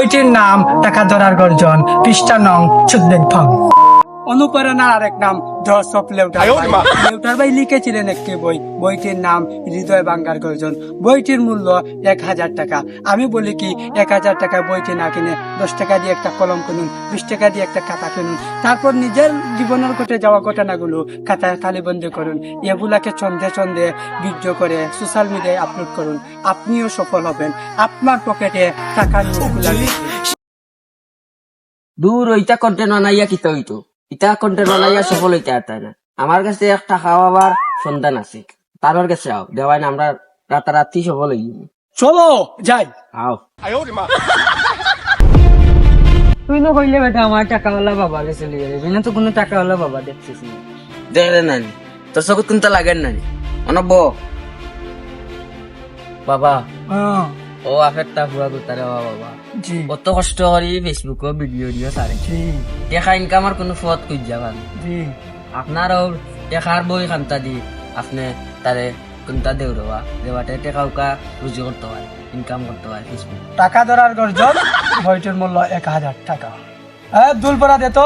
বইটির নাম টাকা ধরার গর্জন, পৃষ্ঠা নং 14 অনুপ্রেরণার আরেক নাম জোসেফ লেউটার ভাই। লেউটার ভাই লিখেছিলেন একটি বই, বইটির নাম হৃদয় ভাঙ্গার গর্জন। বইটির মূল্য 1000 টাকা। আমি বলি কি, 1000 টাকা বইটি না কিনে 10 টাকা দিয়ে একটা কলম কিনুন, 20 টাকা দিয়ে একটা খাতা কিনুন, তারপর নিজের জীবনের ঘটে যাওয়া ঘটনাগুলো খাতায় তালিবন্দি করুন, এগুলাকে ছন্দে ছন্দে ভিডিও করে সোশ্যাল মিডিয়ায় আপলোড করুন। আপনিও সফল হবেন, আপনার পকেটে টাকার নোটগুলা দূর ওইটা কন্টেন্ট বানাইয়া কিতা হইতো, ইটা কন্টেন্ট বানাইয়া সফল হইতে আতাই না। আমার কাছে একটা খাওয়াবার সন্তান আছে, তার কাছে আও দেওয়াই না, আমরা রাতারাতি সফল হই। চলো যাই। আও তুই না কইলে বেটা আমার টাকাওয়ালা বাবা গেছে লিয়ে যাবি না, তো কোনো টাকাওয়ালা বাবা দেখছিস না। দেখলে নানি তোর চকুত কোনটা লাগেন নানি অনব বাবা, হ্যাঁ, ও আফেরটা হুয়া গুতারে বাবা, জি কত কষ্ট করি ফেসবুক ভিডিও দিও সারে জি দেখা ইনকামার কোনো পথ খুঁজ যাবান। জি। আপনারও টেকার বই খান্তা দি আপনি তারে কোনটা দেওয়া দেওয়াতে টেকা উকা রুজি করতে হয়, ইনকাম করতে হয় ফেসবুক। টাকা ধরার গর্জন, বইটির মূল্য 1000 টাকা। দুলপরা দে তো,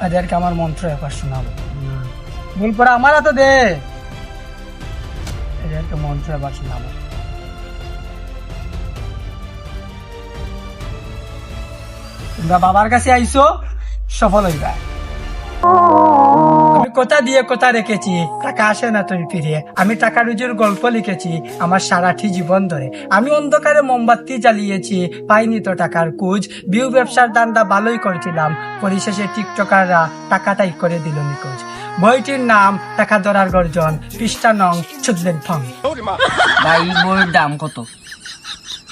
এদেরকে আমার মন্ত্র একবার শোনাবো। দুলপরা আমার হাতে দে, এদেরকে মন্ত্র একবার শোনাবো। তোমরা বাবার কাছে আইসো, সফল হইবা। আমি কথা দিয়ে কথা রেখেছি, টাকা আসে না তুমি ফিরিয়ে। আমি টাকা রুজির গল্প লিখেছি আমার সারাটি জীবন ধরে। আমি অন্ধকারে মোমবাতি জ্বালিয়েছি, পাইনি তো টাকার কুজ। বিউ ব্যবসার দান্দা ভালোই করছিলাম, পরিশেষে টিকটকাররা টাকাটাই করে দিল নিখোঁজ। বইটির নাম টাকা ধরার গর্জন, পৃষ্ঠা নং 14। ভাই বইয়ের দাম কত?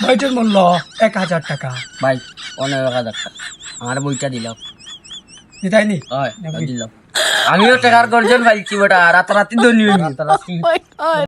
বইটির মূল্য 1000 টাকা। ভাই অনেক 1000 টাকা আমার বইটা দিলাম। দিতাইনি? দিলাম। আমিও টাকার গর্জন পাইছি বেটা, রাতারাতি ধনী হইনি।